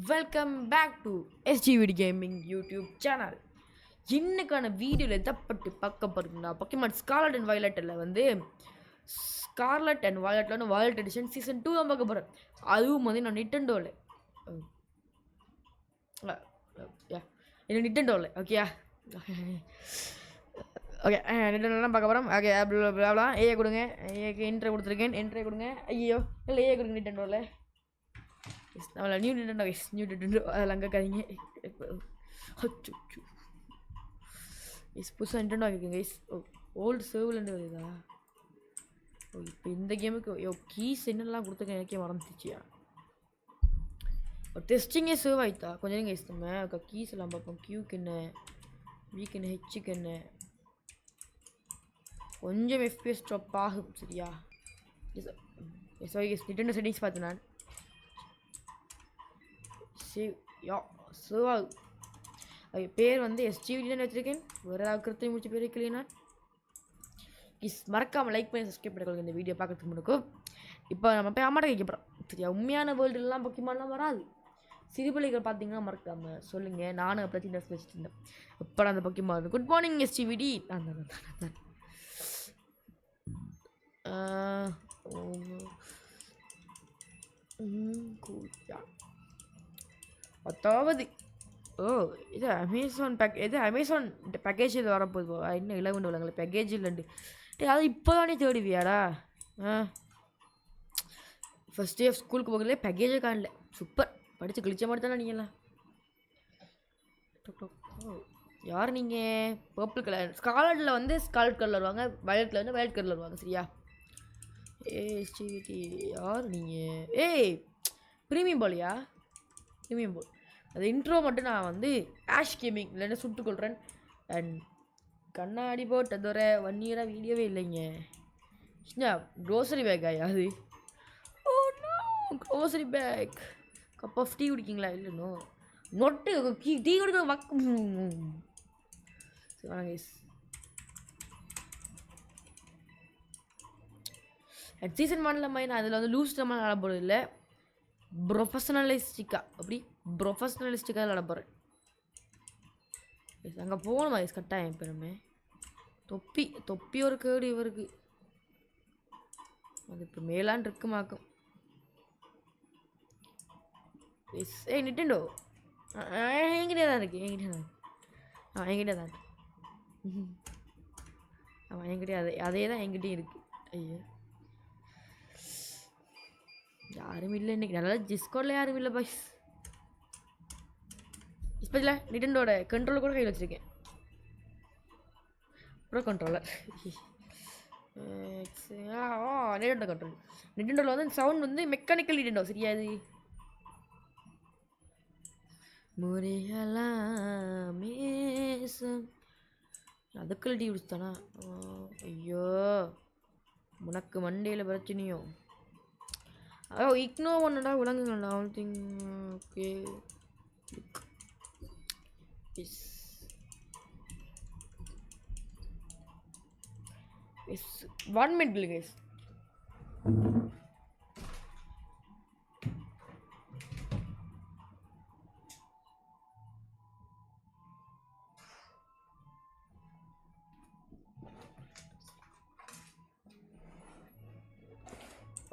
Welcome back to SGVD gaming YouTube channel. இன்னைக்கான வீடியோவில் எதப்பட்டு பார்க்க போகிறீங்கன்னா பொக்கிமான் ஸ்கார்லட் அண்ட் வயலட்டில் வந்து ஸ்கார்லட் அண்ட் வயலட்டில் வயலட் எடிஷன் சீசன் 2 தான் பார்க்க போகிறேன். அதுவும் வந்து நான் நிட்டண்டோவில் என்ன நிட்டண்டோவில் ஓகேயா ஓகே நிட்டண்டோலாம் பார்க்க போகிறோம். ஓகே அப்படிலாம் ஏஏ கொடுங்க, ஏக்கு என்ட்ரை கொடுத்துருக்கேன், என்ட்ரை கொடுங்க. ஐயோ இல்லை ஏஏ கொடுங்க நிட்டண்டோவில். நம்மள நியூ நிட்டண்டோ அதில் அங்கே கதைங்க புதுசாக நிட்டண்டோ ஆகிருக்குங்க கைஸ். ஓல்டு சர்வ்லேருந்து வருதா? ஓ இப்போ இந்த கேமுக்கு கீஸ் என்னெல்லாம் கொடுத்துருக்கேன் எனக்கே மறந்துச்சியா. டெஸ்டிங்கே சர்வ் ஆகிட்டா கொஞ்சம் கைஸ். நம்ம கீஸ் எல்லாம் பார்ப்போம். கியூக்கு என்ன, வீக்கு என்ன, ஹெச்சுக்கு என்ன, கொஞ்சம் எஃபிஎஸ் ட்ராப் ஆகும் சரியா. சாரி கைஸ், நிட்டண்டோ செட்டிங்ஸ் பார்த்தேன் நான். பேர் வந்து எஸ்ஜிவிடின்னு வச்சுருக்கேன். வேறு ஏதாவது கருத்தை முடிச்சு பேர் வைக்கலையே நான். மறக்காமல் லைக் பண்ணி சப்ஸ்கிரைப் பண்ணிக்கொள்ளுங்க இந்த வீடியோ பார்க்கறதுக்கு முன்னுக்கும். இப்போ நம்ம போய் அம்மாட்ட கேட்க போகிறோம் சரியா. உண்மையான வேர்ல்டுலாம் பொக்கிமான்லாம் வராது. சிறுபிள்ளைகள் பார்த்தீங்கன்னா மறக்காமல் சொல்லுங்கள். நானும் அப்படி சின்ன வச்சுட்டு இருந்தேன். இப்போ அந்த பொக்கிமான். Good morning எஸ்ஜிவிடி. அதாவது இது அமேசான் அமேசான் பேக்கேஜில் வரப்போகுது. இன்னும் 11 உள்ளங்களே பேக்கேஜ் இல்லைண்டு. அது இப்போ தானே தேடுவியாடா? ஃபஸ்ட் டே ஆஃப் ஸ்கூலுக்கு போகல பேக்கேஜே காணல. சூப்பர், படித்து கிழிச்ச மாதிரி தானே நீங்கள்லாம். யார் நீங்கள்? பர்பிள் கலர் ஸ்காலட்டில் வந்து ஸ்காலட் கலர் வருவாங்க, வயலட்டில் வந்து வயலட் கலர் வருவாங்க சரியா. யார் நீங்கள்? ஏய் ப்ரீமியம் போலியா? ப்ரீமியம் போல். அது இன்ட்ரோ மட்டும் நான் வந்து ஆஷ் கேமிங் இல்லைன்னா சுட்டுக்கொள்கிறேன். அண்ட் கண்ணாடி போட்டதோட 1 இயராக வீடியோவே இல்லைங்க. க்ரோசரி பேக்கா அது? Oh no, grocery bag. Cup of tea குடிக்கிங்களா? இல்லைனோ நொட்டு டீ குடிக்க சரி வாங்க கைஸ். அண்ட் சீசன் 1ல் மாதிரி நான் அதில் வந்து லூஸ் நம்ம விளாட போகிறது இல்லை. ப்ரொஃபஷனலிஸ்டிக்காக விளாட போகிறேன். அங்கே போகணும் வயசு கட்டாயம் பெருமை. தொப்பி ஒரு கேடு இவருக்கு. அது இப்போ மேலான் இருக்குமாக்கும். நிட்டண்டோ என்கிட்டே தான் இருக்கு. என்கிட்ட தான் ஆமாம் என்கிட்டே அதே தான் என்கிட்டையும் இருக்குது. ஐயோ யாரும் இல்லை இன்றைக்கி. நல்லா டிஸ்கவுண்டில் யாரும் இல்லை பாய்ஸ். டிஸ்பிளேல நிட்டண்டோட கண்ட்ரோலர் கூட கையில் வச்சுருக்கேன். Bro controller Nintendo control. நிட்டண்டோவில் வந்து சவுண்ட் வந்து மெக்கானிக்கல் நிட்டண்டோ சரியா. இது முறையலாம் அதுக்குள்ள டீ குடிச்சுதானா? ஐயோ உனக்கு மண்டையில் பிரச்சனையோ. இக்னோ ஒன்றுடா விளங்குங்கள்டா. All thing okay. Yes 1 minute guys.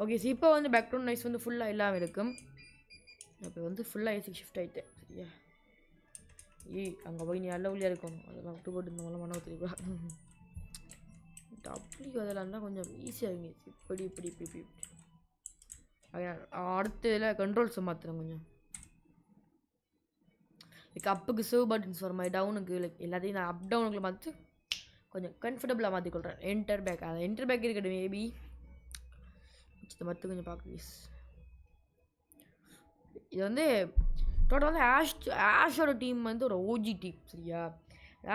Okay so இப்போ வந்து பேக்ரவுண்ட் நாய்ஸ் வந்து ஃபுல்லாக இல்லாமல் இருக்கும். இப்போ வந்து ஃபுல்லாக ஏசிக்கு ஷிஃப்ட் ஆகிட்டேன் சரியா. அங்கே போய் நீ நல்ல ஒளியாக இருக்கணும். அதெல்லாம் விட்டு போட்டு இந்த மன தெரியுமா. அப்படி அதெல்லாம் தான் கொஞ்சம் ஈஸியாக இருந்துச்சு. இப்படி அடுத்த இதில் கண்ட்ரோல்ஸை மாற்றுறேன் கொஞ்சம். லைக் அப்புக்கு சேவ் பட்டன்ஸ் வர மாதிரி டவுனுக்கு லைக் எல்லாத்தையும் நான் அப் டவுனுக்குள்ள மாற்றி கொஞ்சம் கம்ஃபர்டபுளாக மாற்றிக்கொள்கிறேன். என்டர் பேக் அதை என்டர் பேக் இருக்கட்டும் மேபி இதை மட்டும் கொஞ்சம் பார்க்க. இது வந்து டோட்டல் வந்து ஆஷோட டீம் வந்து ஒரு ஓஜி டீம் சரியா.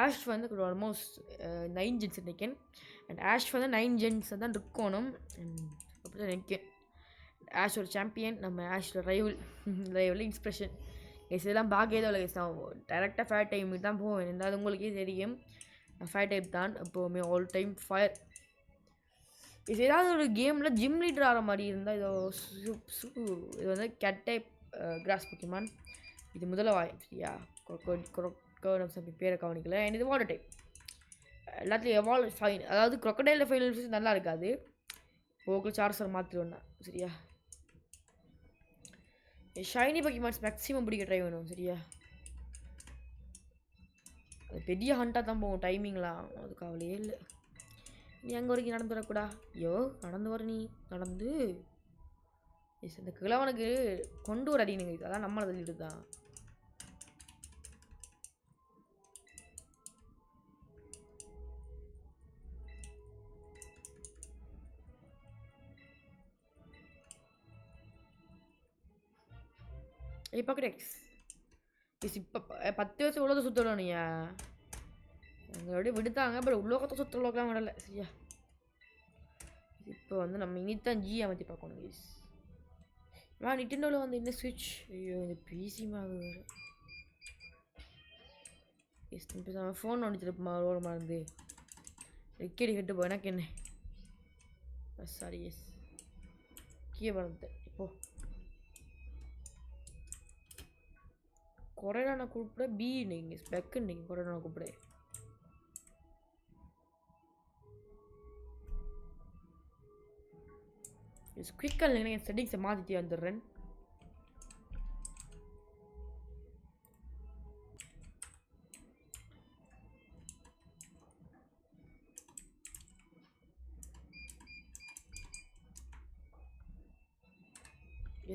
ஆஷ் வந்து ஆல்மோஸ்ட் 9 ஜென்ஸ் நினைக்கேன். அண்ட் ஆஷ் வந்து 9 ஜென்ஸ் தான் இருக்கணும் அப்படி தான் நினைக்கேன். ஆஷ் ஒரு சாம்பியன், நம்ம ஆஷோட ரைவல் இன்ஸ்பிரேஷன் எஸ். இதெல்லாம் பார்க்கவே இல்லை கைஸ். நான் டேரெக்டாக ஃபயர் டைமுக்கு தான் போவேன். இருந்தாலும் உங்களுக்கே தெரியும் நான் ஃபயர் டைப் தான் எப்போவுமே ஆல் டைம் ஃபயர். இது ஏதாவது ஒரு கேமில் ஜிம் லீடர் ஆகிற மாதிரி இருந்தால் இது வந்து கேட் டைப் கிராஸ் பொக்கிமான். இது முதல்ல வாய் சரியா. சம்திங் பேரை கவனிக்கல. அண்ட் இது வாட்டர் டைப். எல்லாத்துலையும் எவால்வ் ஃபைன், அதாவது க்ரொக்கடைல் ஃபைனல்ஸ் நல்லா இருக்காது. ஓகே சார்சர் மாற்றிடுவேன் சரியா. ஷைனி பக்கிமான்ஸ் மேக்ஸிமம் பிடிக்க ட்ரை வேணும் சரியா. அது பெரிய ஹண்ட்டாக தான் போகும் டைமிங்லாம், அது கவலையே இல்லை. நீ அங்கே வரைக்கும் நடந்து வரக்கூடா. ஐயோ நடந்து வர, நீ நடந்து இந்த கிழவனுக்கு கொண்டு வர அடினுங்க. அதான் நம்மளை தள்ளிட்டு தான். இப்போ கிடைக்ஸ் இப்போ 10 வருஷம் உலக சுற்றணும். நீயா எங்களோடய விடுத்தாங்க, பட் உலகத்தை சுற்றுலோக்கெலாம் விடலை சரியா. இப்போ வந்து நம்ம இனித்தான் ஜி அமைத்தி பார்க்கணும் கைஸ். நிட்டெண்டோவில் வந்து என்ன ஸ்விட்ச். ஐயோ இந்த பிசி வேறு எஸ் ஃபோன் ஒன்றுச்சிருப்பா ரோடு மறந்து விக்கெட் கெட்டு போ. எனக்கு என்ன சாரி எஸ் கீழே மறந்துட்டேன். இப்போது கொரோனா கூப்பிட பி நீங்கள் ஸ்பெக்கு நீங்கள் கொரோனா கூப்பிட. குவிக்காக இல்லைங்க என் செட்டிங்ஸை மாற்றிட்டு வந்துடுறேன்.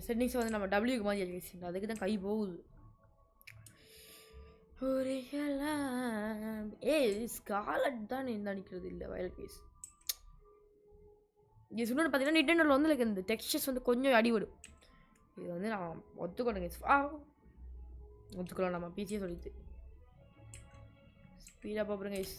செட்டிங்ஸை வந்து நம்ம டபிள்யூக்கு மாதிரி வச்சுருந்தோம், அதுக்கு தான் கை போகுது. ஸ்காலட் தான் என்ன நினைக்கிறது இல்லை வயல் கேஸ். இது சொன்னு பார்த்தீங்கன்னா நிட்டெண்டோவில் வந்து லைக் இந்த டெக்ஸ்சர்ஸ் வந்து கொஞ்சம் அடிவிடும். இது வந்து நான் ஒத்துக்கணும் கேஸ். ஒத்துக்கலாம் நம்ம பிசியே சொல்லிட்டு ஸ்பீடாக பார்ப்போம் கேஸ்.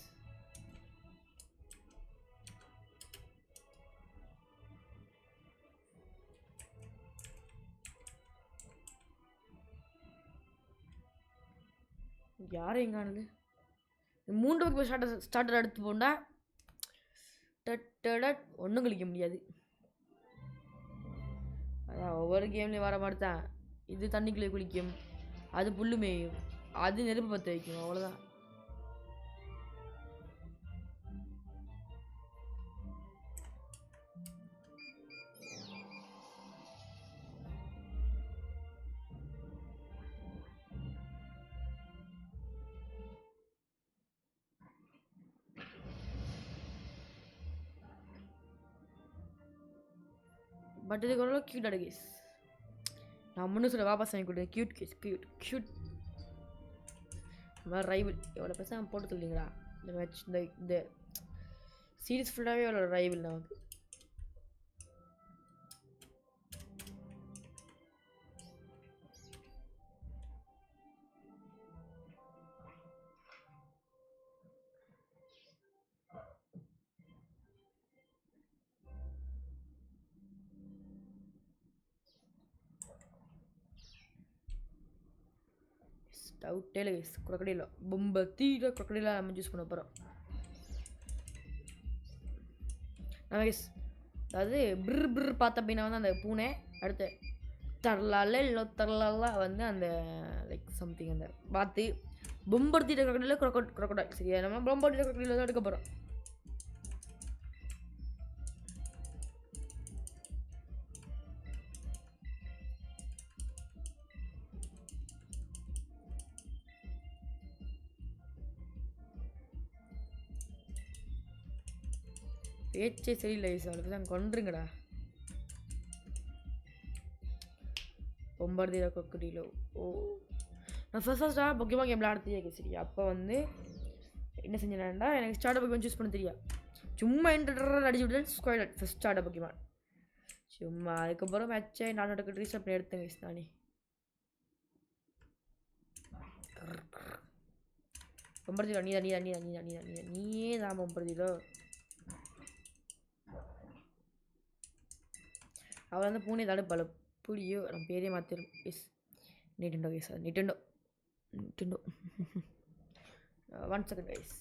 யாரும் எங்கானது 3 பக்கம் ஸ்டார்டர் எடுத்து போண்டா ஒன்றும் கழிக்க முடியாது. அதான் ஒவ்வொரு கேம்லேயும் வர மாதிரி தான். இது தண்ணிக்குள்ளே குளிக்கும், அது புல்லு மேயும், அது நெருப்பு பற்ற வைக்கும், அவ்வளோதான். பட் இதுக்கு ஓரளவு க்யூட்டான கேஸ். நான் முன்னு சொல்ல வாபஸ் வாங்கி கொடுத்தேன். Cute case, cute. மாதிரி ரைவல் எவ்வளோ பேச போட்டு சொல்லிங்களா இந்த மேட்ச். இந்த சீரீஸ் ஃபுல்லாகவே எவ்வளோ ரைவல் நமக்கு. டவுட்டே இல்லை கேஸ். குரக்கடியில் பொம்பை தீர குரக்கடியில் நம்ம யூஸ் பண்ண போகிறோம் நம்ம கேஸ். அதாவது பிர் பார்த்த அப்படின்னா வந்து அந்த பூனை அடுத்து தரலால வந்து அந்த லைக் சம்திங் அந்த பார்த்து பொம்படுத்திட்ட குரக்கடியில் குரக்கடாய் சரியா. நம்ம பொம்படுத்திட்ட குரக்கடியில் தான் எடுக்க போகிறோம். பேச்சே சரியில்லை அவளுக்கு தான் கொன்றுங்கடா. பொம்பர்தீரா கொக்கடிலோ. நான் ஃபர்ஸ்ட்டாக பொக்கிமான் கேம் விளையாடுறதே சரியா. அப்போ வந்து என்ன செஞ்சேன்டா, எனக்கு ஸ்டார்ட் பொக்கிமான் சூஸ் பண்ண தெரியா. சும்மா என்டர் அடிச்சு விட்டு ஸ்கொயர் ஃபஸ்ட் ஸ்டார்ட் பொக்கிமான் சும்மா. அதுக்கப்புறம் மேட்சை நான் ரீசெட் பண்ணி எடுத்தேன் கேஸ் நானே. பொம்பர்தீரோ நீயே தான் பொம்பர்தீரோ. அவள் வந்து பூனை தடுப்பாள் புளியோ. நம்ம பேரே மாற்றிடும் yes. Nintendo case, Nintendo 1 second guys.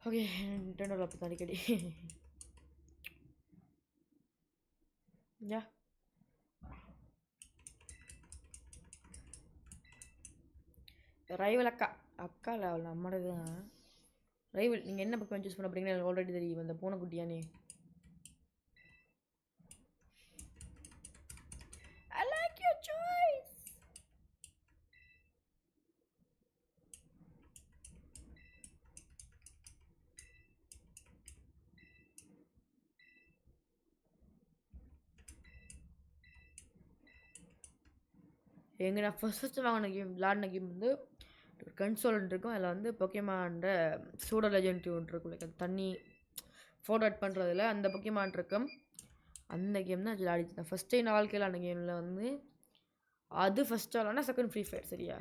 Okay நிட்டெண்டோவில் அப்போ தான் அடிக்கடி யா ரைவல் அக்கா அக்கா இல்லை அவள் நம்மளது தான் ரைவல். நீங்கள் என்ன பக்கம் சூஸ் பண்ண போறீங்கன்னு எனக்கு ஆல்ரெடி தெரியும். அந்த பூனைக்குட்டியானே. I like your choice. எங்க நான் ஃபர்ஸ்ட் வாங்கின கேம் விளாடின கேம் வந்து ஒரு கன்சோல் இருக்கும். அதில் வந்து பொக்கேமான்ற சூடோ லெஜெண்ட் ஒன்று இருக்கும். லைக் அந்த தண்ணி ஃபோட்டோ அட் பண்ணுறதுல அந்த பொக்கேமான் இருக்கும். அந்த கேம் தான் விளையாடிச்சு. நான் ஃபஸ்ட் டைம் வாழ்க்கையில் அந்த கேமில் வந்து அது ஃபஸ்ட் விளாட்னா செகண்ட் ஃப்ரீ ஃபயர். சரியா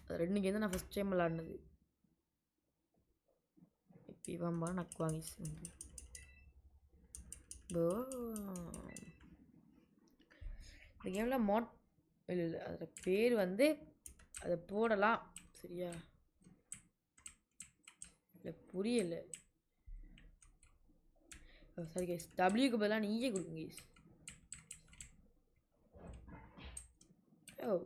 அது 2 கேம் தான் நான் ஃபஸ்ட் டைம் விளாட்னது. இப்போ இவன் நக்கு வாங்கி இந்த கேமில் மாட் இல்லை அதோட பேர் வந்து அதை போடலாம். சரியா இல்லை புரியலை. சரி கைஸ், டபிள்யூக்கு பதிலாக நீயே கொடுங்க guys. Oh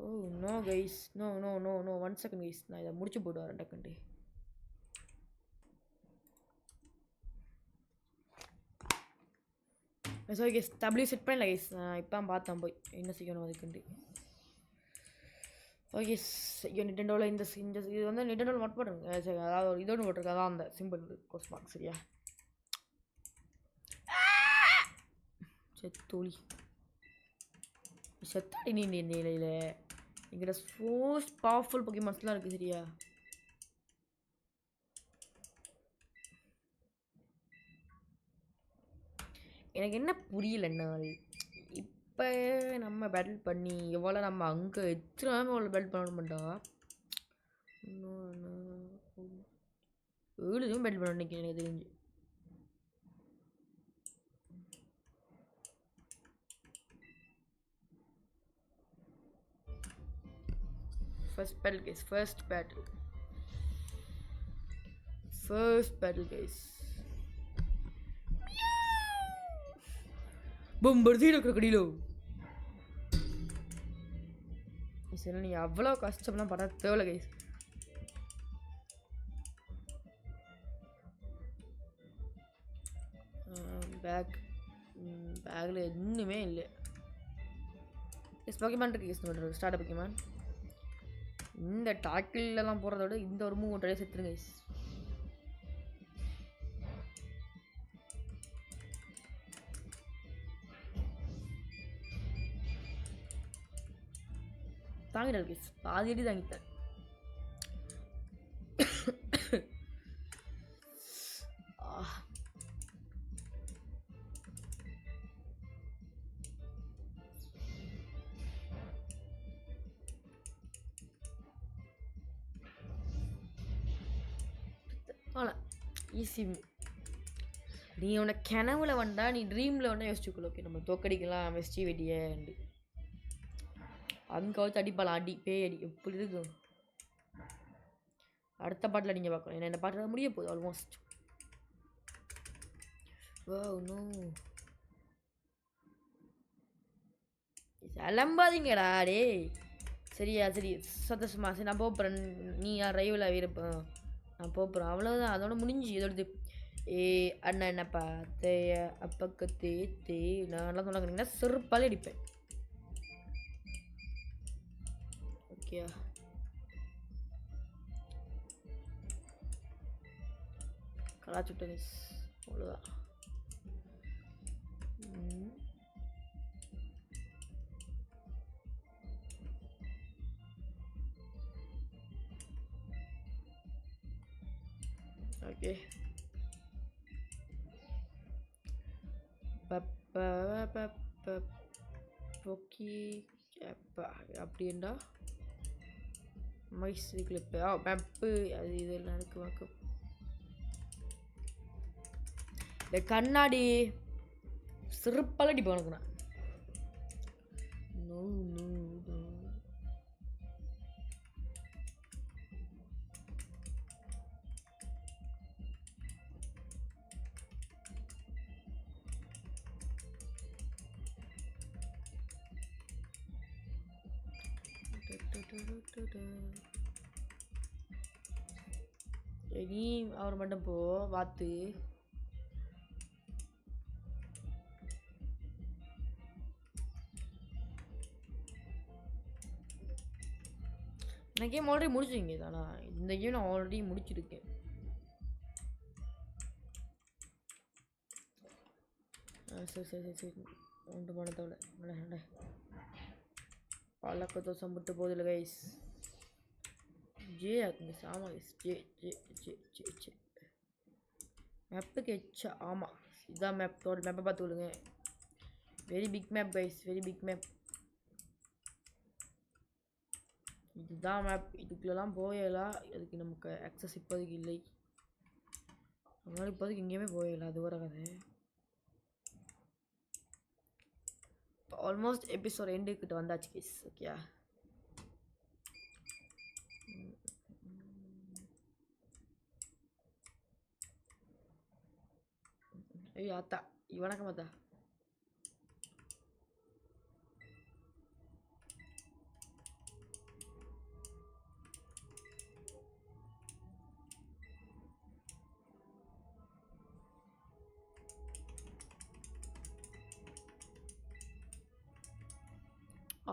oh no guys, no no no no 1 second guys. நான் இதை முடிச்சு போட்டு வரேன் டக்குன்ட்டு. சாரி கைஸ், டபிள்யூ செட் பண்ணல கைஸ். நான் இப்போ பார்த்தேன் போய் என்ன செய்யணும் அதுக்குண்டு. ஓகே ஐயோ நிட்டெண்டோவில் இந்த இது வந்து நிட்டெண்டோவில் மட்டும் போட்டுருங்க. சரி அதாவது ஒரு இதோடு போட்டிருக்கு. அதான் அந்த சிம்பிள் கோஸ் மார்க். சரியா செத்தோழி செத்தாடி நீ நிலையில் எங்கிட்ட மோஸ்ட் பவர்ஃபுல் பொக்கேமான்ஸ்லாம் இருக்குது. சரியா எனக்கு என்ன புரியலன்னால் இப்போ நம்ம பேட்டில் பண்ணி எவ்வளோ நம்ம அங்கே எத்தனை எவ்வளோ பேட்டில் பண்ணணும்டா. 7 தான் பேட்டில் பண்ண நினைக்கிறேன் எனக்கு தெரிஞ்சு. First battle guys, first battle guys. பொம்பர்தீல கிரக்கடிலோ. சரி நீ அவ்வளோ கஷ்டம்லாம் பண்ண தேவையில்ல கைஸ். பேக்கில் எதுவுமே இல்லை. எஸ் பொக்கேமான் இருக்கு யூஸ் பண்ணுறது ஸ்டார்ட் பொக்கேமான். இந்த டாக்கிலெலாம் போகிறத விட இந்த ஒரு மூவ் ஒன்றையே செத்துருங்க கைஸ். தாங்கிட்டார் கைஸ், பாதி அடி தாங்கிட்டார். ஈஸி. நீ உன்னை கனவுல வந்தா நீ ட்ரீமில் வேணா யோசிச்சுக்கல. ஓகே நம்ம தோக்கடிக்கலாம் வெஸ்டி வெடியே அங்கே வச்சு அடிப்பாலாம். அடி பேய் அடி எப்படி இருக்கும். அடுத்த பாட்டில் நீங்கள் பார்க்கலாம். ஏன்னா இந்த பாட்டில் முடிய போகுது ஆல்மோஸ்ட். அலம்பாதீங்கடா டே. சரியா சரி சந்தோஷமா. சரி நான் போகிறேன். நீ யார் ரைவில் இருப்பேன். நான் போகிறேன் அவ்வளோதான். அதோட முடிஞ்சு இதோடது. அண்ணா என்னப்பா தேய அப்பக்கத்தே தே நான்லாம் சொன்னாங்கன்னா செருப்பாலே அடிப்பேன். ஓகே கலாச்சுட்டேன் அவ்வளோதான். ஓகே ஓகே அப்படின்டா மைசூர் கிளிப்பு மேப்பு அது இதெல்லாம் இருக்கு. வாக்கு இந்த கண்ணாடி சிறப்பால் அடிப்பேன் உனக்கு நான். நோ நோ நோ நீ அவர் மட்டும் போ பார்த்து. இந்த கேம் ஆல்ரெடி முடிச்சிங்க தானா? இந்த கேம் நான் ஆல்ரெடி முடிச்சிருக்கேன். சரி ஒன்று மனத்தோட பழக்க தோசை முட்டு போதில்லை கைஸ். ஜே ஆகுங்க ஆமாம் கைஸ். ஜே மேப்புக்கு எச்சா. ஆமாம் இதுதான் மேப். மேப்பை பார்த்து விடுங்க. Very big map guys, very big map. இதுதான் மேப். இதுக்குள்ளெல்லாம் போயலாம். அதுக்கு நமக்கு ஆக்சஸ் இப்போதைக்கு இல்லை. அதனால இப்போதைக்கு எங்கேயுமே போயலாம். அது வர கதை. ஆல்மோஸ்ட் எபிசோட் எண்டுக்கிட்ட வந்தாச்சு கேஸ். ஓகே ஐயோ அத்தா வணக்கம் அத்தா.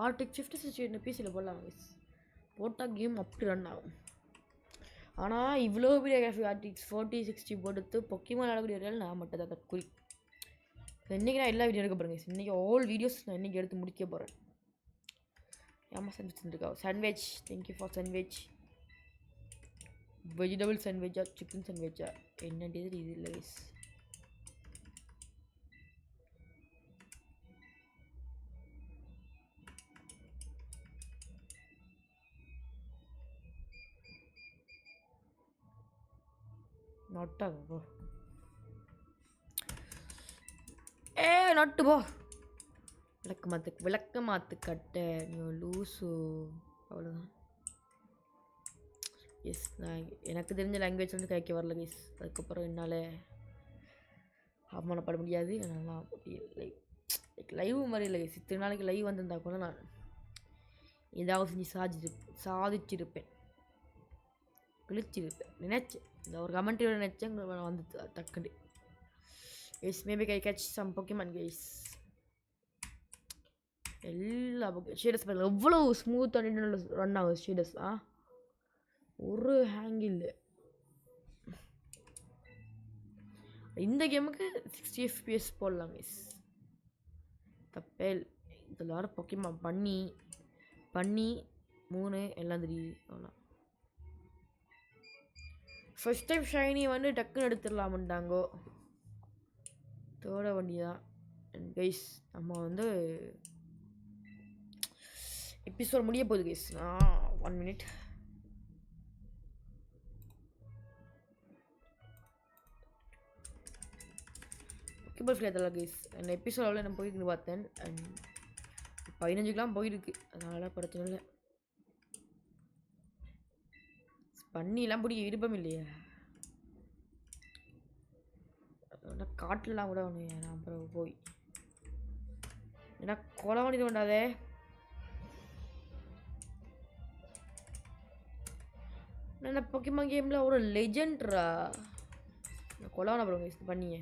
ஆர்டிக் 50 சிச்சுவேஷன் பிசியில் போடலாம் கைஸ். போட்டால் கேம் அப்படி ரன் ஆகும். ஆனால் இவ்வளோ பெரிய கிராஃபிக் ஆர்டிக்ஸ் 40 60 போட்டு பொக்கிமான் ஆடக்கூடிய வரையில் நான் மட்டும் தான் குறி. இன்றைக்கி நான் எல்லா வீடியோ எடுக்க போகிறேன் கைஸ். இன்றைக்கி ஆல் வீடியோஸ் நான் இன்றைக்கி எடுத்து முடிக்க போகிறேன். ஆமாம் சாண்ட்விச் இருக்கா? Sandwich thank you for sandwich. Vegetable சாண்ட்விச்சா சிக்கன் சாண்ட்விச்சா என்னன்றது இது இல்லை கைஸ். நொட்டாக போ. நொட்டு போ. விளக்க மாத்து கட்ட நீ லூஸு. அவ்வளோதான். எஸ் நான் எனக்கு தெரிஞ்ச லாங்குவேஜ் வந்து கைக்க வரல கைஸ். அதுக்கப்புறம் என்னால் அவமானப்பட முடியாது. அதனால் லைவ் மாதிரி இல்லை கைஸ். இத்தனை நாளைக்கு லைவ் வந்திருந்தா கூட நான் ஏதாவது செஞ்சு சாதிச்சிருப்பேன், கிழிச்சிருப்பேன். நினச்சேன் இந்த ஒரு கமெண்ட்ரியோட நினச்சேன் வந்து டக்குண்டு. எஸ் மேபி கை கேட்ச் சம் பொக்கிமான் கைஸ். எல்லா ஷேடஸ் பாருங்கள் எவ்வளோ ஸ்மூத்தாக ரன் ஆகுது ஷேடஸ். ஒரு ஹேங்கில். இந்த கேமுக்கு 60 FPS போடலாம் கைஸ். தப்பேல் இதில் வர பொக்கிமான் பண்ணி 3 எல்லாம் தெரியுது. அவ்வளோ ஃபஸ்ட் டைம் ஷைனி வந்து டக்குன்னு எடுத்துடலாமுண்டாங்கோ. தோட வண்டி தான் கைஸ். நம்ம வந்து எபிசோட் முடிய போகுது கைஸ். 1 மினிட். ஓகே ஃப்ரீ அதெல்லாம் கைஸ். அந்த எபிசோட் அவ்வளோ நான் போயிருக்குன்னு பார்த்தேன். அண்ட் 15க்குலாம் போயிருக்கு. அதனால பிரச்சனை இல்லை. பண்ணிலாம் பிடிக்க விருப்பம் இல்லையா? காட்டுலலாம் கூட ஒன்று நான் அப்புறம் போய் ஏன்னா கொலை பண்ணிட்டு வேண்டாதே. நான் பொக்கிமான் கேமில் ஒரு லெஜெண்ட்ரா. நான் கொலை பண்ண அப்புறம் பண்ணியே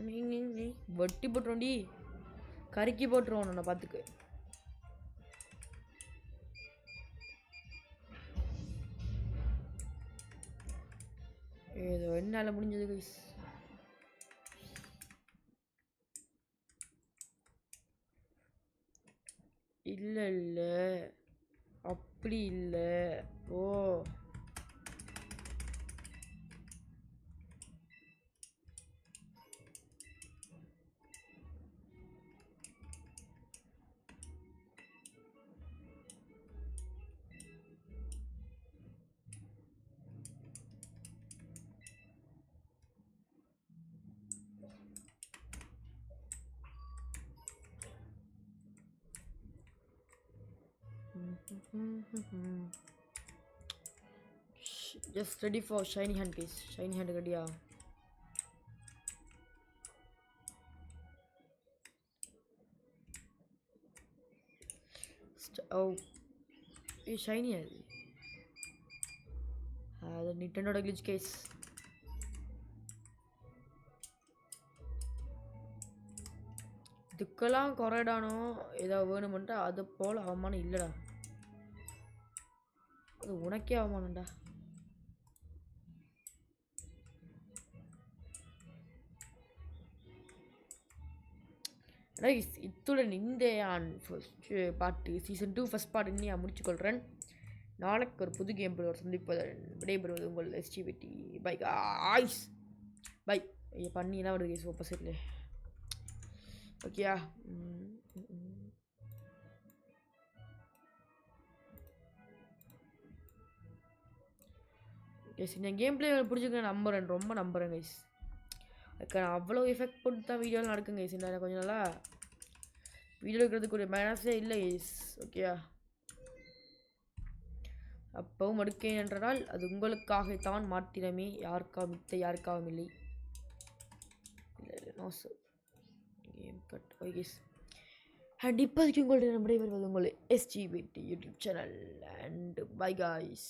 நீ வட்டி போட்டுருவோண்டி. கருக்கி போட்டுருவோம் நான் பார்த்துக்கு. ஏதோ என்னால் முடிஞ்சது கைஸ். இல்லை இல்லை அப்படி இல்லை. ஓ just ready for shiny hand guys. Shiny hand ready. ஓ ஷைனி அது நிட்டனோட கிளிச் கேஸ். இதுக்கெல்லாம் குறைடானோ ஏதாவது வேணுமென்ட்டா அது போல் அவமானம் இல்லைடா. அது உனக்கே அவமானம்டா. இத்துடன் இந்த first part season 2 first part இன்னும் முடிச்சுக்கொள்கிறேன். நாளைக்கு ஒரு புது கேம் சந்திப்பதன் விடைபெறுவது உங்கள் SGVT. By guys, by. பண்ணிலாம் வருது கேஸ் ஆப்போசிட்ல. ஓகேயா? கைஸ் இந்த கேம் பிளே பிடிச்சிருக்கேன், நம்புறேன், ரொம்ப நம்புறேன் கைஸ். அதுக்கு நான் அவ்வளோ எஃபெக்ட் போட்டு தான் வீடியோவில் நடக்குங்க கைஸ். நான் கொஞ்சம் நல்லா வீடியோ எடுக்கிறதுக்கு ஒரு மேனஸே இல்லை கைஸ். ஓகேயா? அப்பவும் எடுக்கேன் என்றால் அது உங்களுக்காகத்தான் மாத்திரமே, யாருக்காகவும் இல்லை. No sir, game cut. Okay guys, and இப்போதைக்கு உங்களுடைய விடைபெறுவது உங்கள் SGVT YouTube channel. And bye guys.